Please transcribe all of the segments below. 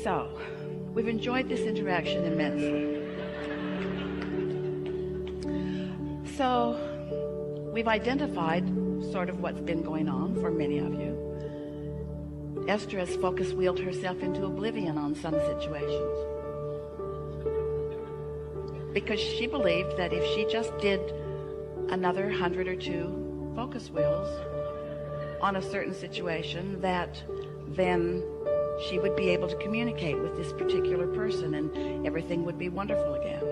So, we've enjoyed this interaction immensely. So, we've identified sort of what's been going on for many of you. Esther has focus wheeled herself into oblivion on some situations, because she believed that if she just did another 100 or 2 focus wheels on a certain situation, that then she would be able to communicate with this particular person and everything would be wonderful again.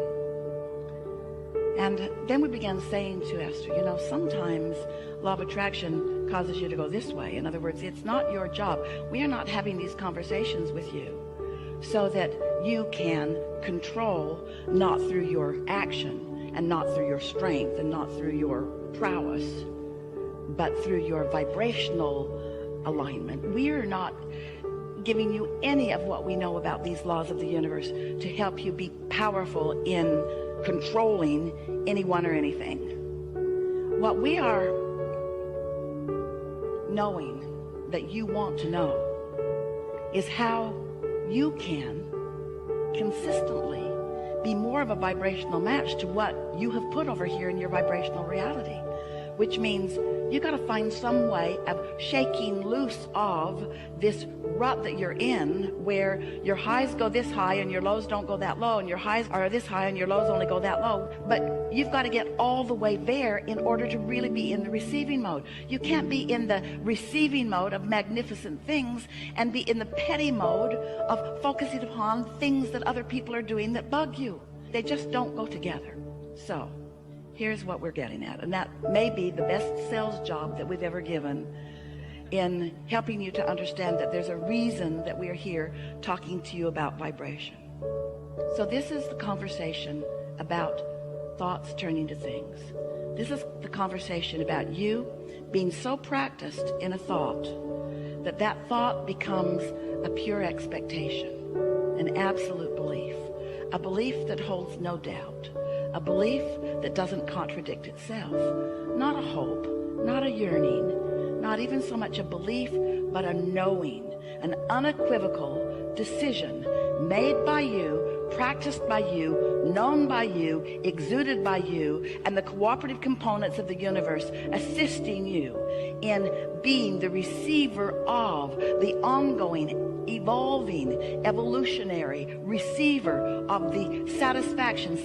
And then we began saying to Esther, you know, sometimes law of attraction causes you to go this way. In other words, it's not your job. We are not having these conversations with you so that you can control, not through your action and not through your strength and not through your prowess, but through your vibrational alignment. We are not giving you any of what we know about these laws of the universe to help you be powerful in controlling anyone or anything. What we are knowing that you want to know is how you can consistently be more of a vibrational match to what you have put over here in your vibrational reality, which means you got to find some way of shaking loose of this rut that you're in, where your highs go this high and your lows don't go that low, and your highs are this high and your lows only go that low. But you've got to get all the way there in order to really be in the receiving mode. You can't be in the receiving mode of magnificent things and be in the petty mode of focusing upon things that other people are doing that bug you. They just don't go together. So here's what we're getting at, and that may be the best sales job that we've ever given in helping you to understand that there's a reason that we are here talking to you about vibration. So this is the conversation about thoughts turning to things. This is the conversation about you being so practiced in a thought that that thought becomes a pure expectation, an absolute belief, a belief that holds no doubt, a belief that doesn't contradict itself, not a hope, not a yearning, not even so much a belief, but a knowing, an unequivocal decision made by you, practiced by you, known by you, exuded by you, and the cooperative components of the universe assisting you in being the receiver of the ongoing, evolving, evolutionary receiver of the satisfaction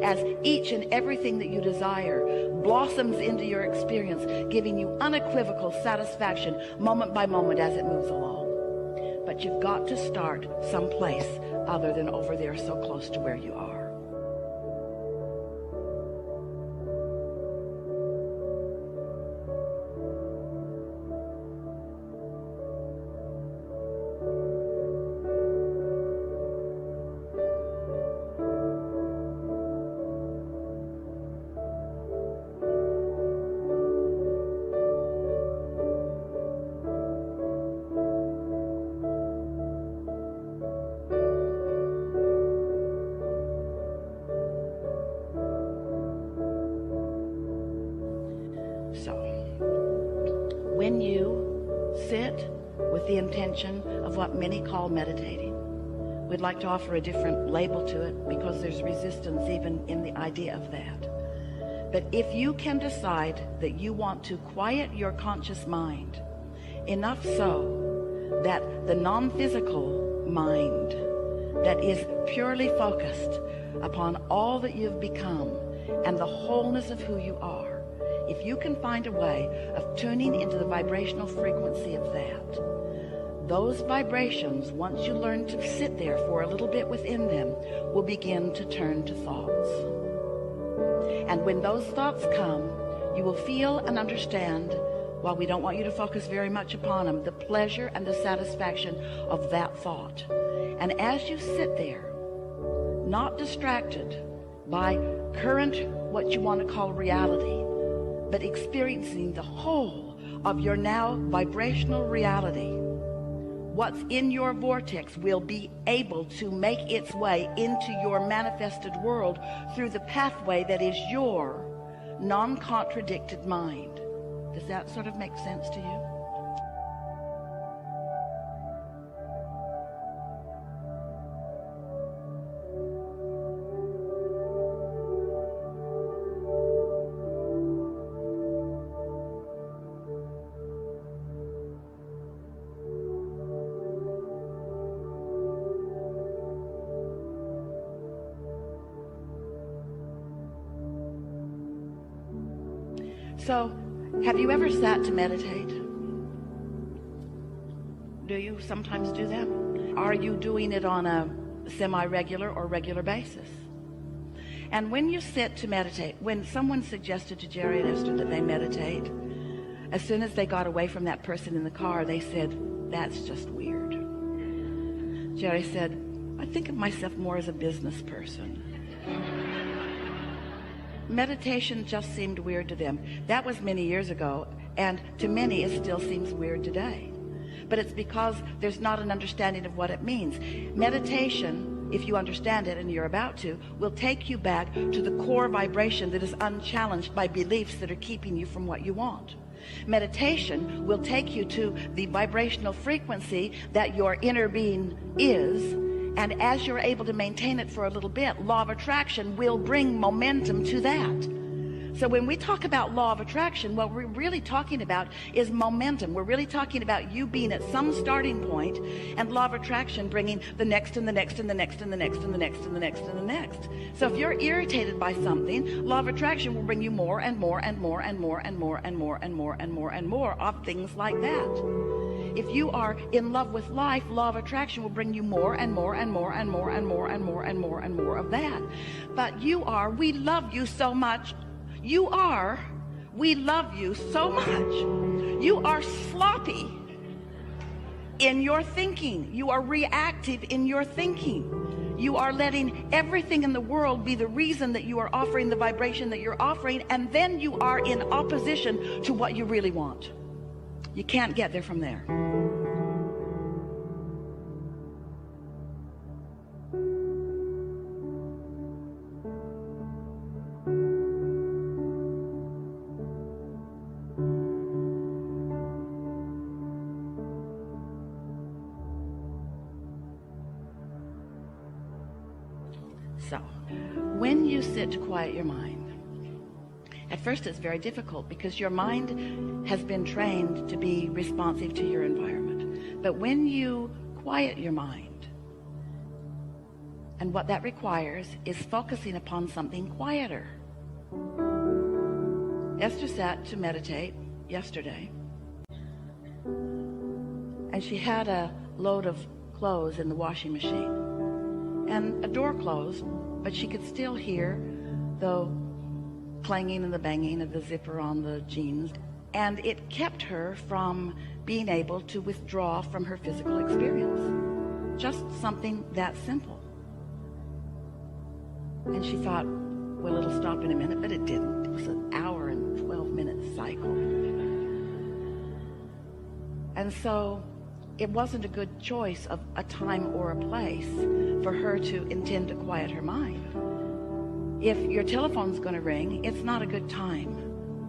as each and everything that you desire blossoms into your experience, giving you unequivocal satisfaction moment by moment as it moves along. But you've got to start someplace other than over there so close to where you are. When you sit with the intention of what many call meditating, we'd like to offer a different label to it because there's resistance even in the idea of that. But if you can decide that you want to quiet your conscious mind enough so that the non-physical mind that is purely focused upon all that you've become and the wholeness of who you are, if you can find a way of tuning into the vibrational frequency of that, those vibrations, once you learn to sit there for a little bit within them, will begin to turn to thoughts. And when those thoughts come, you will feel and understand, while we don't want you to focus very much upon them, the pleasure and the satisfaction of that thought. And as you sit there, not distracted by current, what you want to call reality, but experiencing the whole of your now vibrational reality, what's in your vortex will be able to make its way into your manifested world through the pathway that is your non-contradicted mind. Does that sort of make sense to you? So, have you ever sat to meditate? Do you sometimes do that? Are you doing it on a semi-regular or regular basis? And when you sit to meditate, when someone suggested to Jerry and Esther that they meditate, as soon as they got away from that person in the car, they said, "That's just weird." Jerry said, "I think of myself more as a business person." Meditation just seemed weird to them. That was many years ago, and to many it still seems weird today. But it's because there's not an understanding of what it means. Meditation, if you understand it, and you're about to, will take you back to the core vibration that is unchallenged by beliefs that are keeping you from what you want. Meditation will take you to the vibrational frequency that your inner being is, and as you're able to maintain it for a little bit, law of attraction will bring momentum to that. So when we talk about law of attraction, what we're really talking about is momentum. We're really talking about you being at some starting point, and law of attraction bringing the next and the next and the next and the next and the next and the next and the next. So if you're irritated by something, law of attraction will bring you more and more and more and more and more and more and more and more and more of things like that. If you are in love with life, law of attraction will bring you more and more and more and more and more and more and more and more of that. But we love you so much. We love you so much. You are sloppy in your thinking. You are reactive in your thinking. You are letting everything in the world be the reason that you are offering the vibration that you're offering, and then you are in opposition to what you really want. You can't get there from there. So, when you sit to quiet your mind, at first it's very difficult because your mind has been trained to be responsive to your environment. But when you quiet your mind, and what that requires is focusing upon something quieter. Esther sat to meditate yesterday, and she had a load of clothes in the washing machine. And a door closed, but she could still hear the clanging and the banging of the zipper on the jeans. And it kept her from being able to withdraw from her physical experience. Just something that simple. And she thought, well, it'll stop in a minute, but it didn't. It was an hour and 12-minute cycle. And so it wasn't a good choice of a time or a place for her to intend to quiet her mind. If your telephone's going to ring, it's not a good time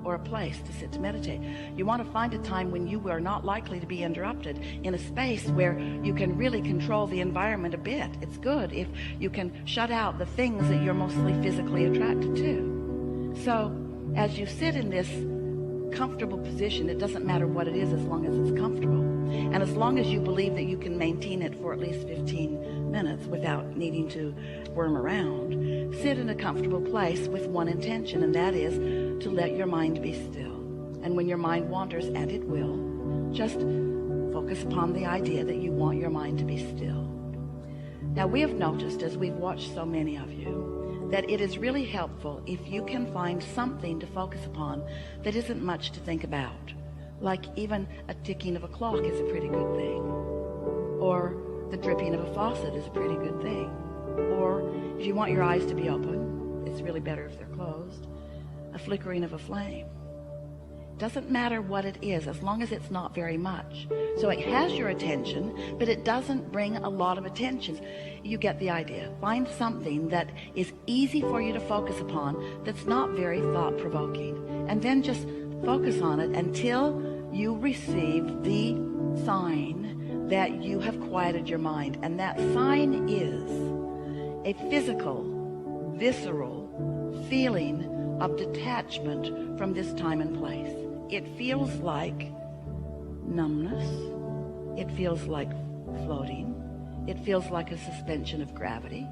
or a place to sit to meditate. You want to find a time when you are not likely to be interrupted, in a space where you can really control the environment a bit. It's good if you can shut out the things that you're mostly physically attracted to. So as you sit in this comfortable position, it doesn't matter what it is as long as it's comfortable. And as long as you believe that you can maintain it for at least 15 minutes without needing to worm around, sit in a comfortable place with one intention, and that is to let your mind be still. And when your mind wanders, and it will, just focus upon the idea that you want your mind to be still. Now, we have noticed, as we've watched so many of you, that it is really helpful if you can find something to focus upon that isn't much to think about. Like even a ticking of a clock is a pretty good thing. Or the dripping of a faucet is a pretty good thing. Or if you want your eyes to be open, it's really better if they're closed, a flickering of a flame. Doesn't matter what it is, as long as it's not very much. So it has your attention, but it doesn't bring a lot of attention. You get the idea. Find something that is easy for you to focus upon, that's not very thought-provoking, and then just focus on it until you receive the sign that you have quieted your mind. And that sign is a physical, visceral feeling of detachment from this time and place. It feels like numbness. It feels like floating. It feels like a suspension of gravity.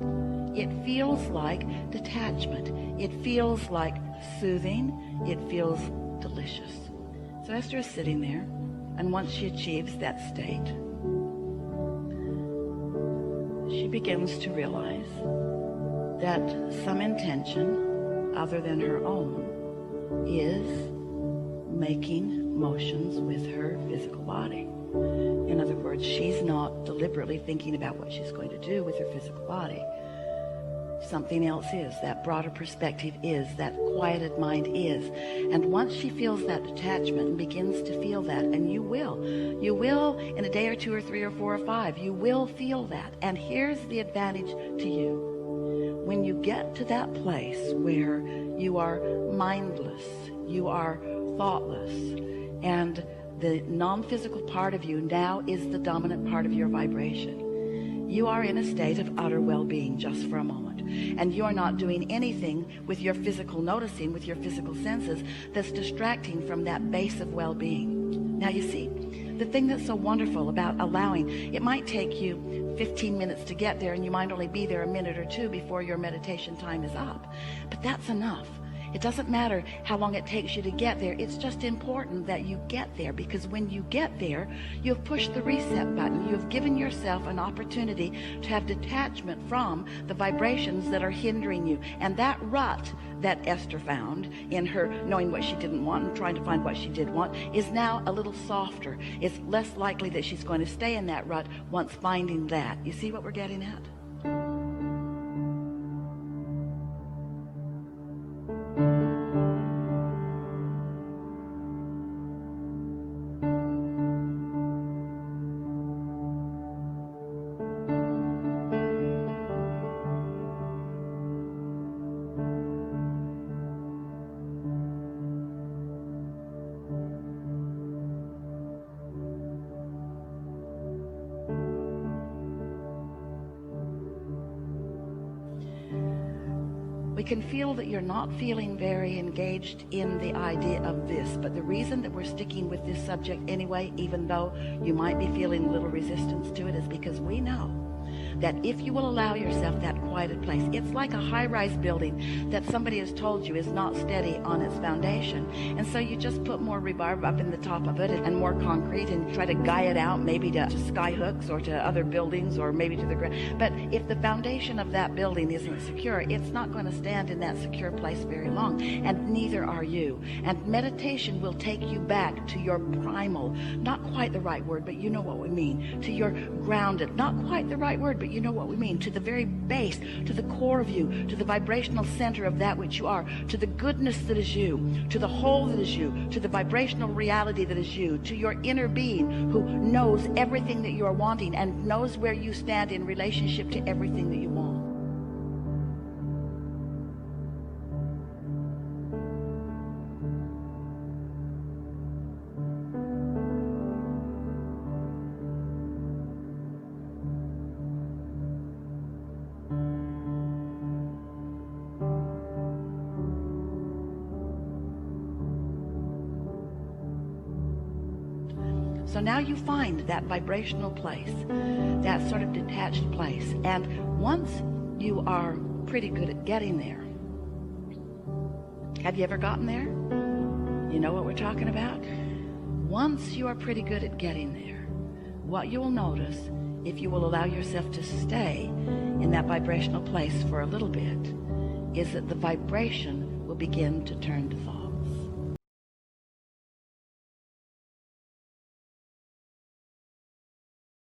It feels like detachment. It feels like soothing. It feels delicious. So Esther is sitting there, and once she achieves that state, she begins to realize that some intention other than her own is making motions with her physical body. In other words, she's not deliberately thinking about what she's going to do with her physical body. Something else is. That broader perspective is. That quieted mind is. And once she feels that detachment and begins to feel that, and you will in a day or two or three or four or five, you will feel that. And here's the advantage to you. When you get to that place where you are mindless, you are thoughtless, and the non-physical part of you now is the dominant part of your vibration, you are in a state of utter well-being just for a moment. And you are not doing anything with your physical noticing, with your physical senses, that's distracting from that base of well-being. Now you see, the thing that's so wonderful about allowing, it might take you 15 minutes to get there, and you might only be there a minute or two before your meditation time is up. But that's enough. It doesn't matter how long it takes you to get there. It's just important that you get there, because when you get there, you have pushed the reset button. You have given yourself an opportunity to have detachment from the vibrations that are hindering you. And that rut that Esther found in her knowing what she didn't want and trying to find what she did want is now a little softer. It's less likely that she's going to stay in that rut once finding that. You see what we're getting at? We can feel that you're not feeling very engaged in the idea of this, but the reason that we're sticking with this subject anyway, even though you might be feeling a little resistance to it, is because we know that if you will allow yourself that quieted place, it's like a high-rise building that somebody has told you is not steady on its foundation. And so you just put more rebarb up in the top of it and more concrete and try to guy it out, maybe to sky hooks or to other buildings or maybe to the ground. But if the foundation of that building isn't secure, it's not going to stand in that secure place very long, and neither are you. And meditation will take you back to your primal, not quite the right word, but you know what we mean, to your grounded, not quite the right word, but you know what we mean, to the very base, to the core of you, to the vibrational center of that which you are, to the goodness that is you, to the whole that is you, to the vibrational reality that is you, to your inner being who knows everything that you are wanting and knows where you stand in relationship to everything that you want. So now you find that vibrational place, that sort of detached place. And once you are pretty good at getting there, have you ever gotten there? You know what we're talking about? Once you are pretty good at getting there, what you will notice, if you will allow yourself to stay in that vibrational place for a little bit, is that the vibration will begin to turn to thought.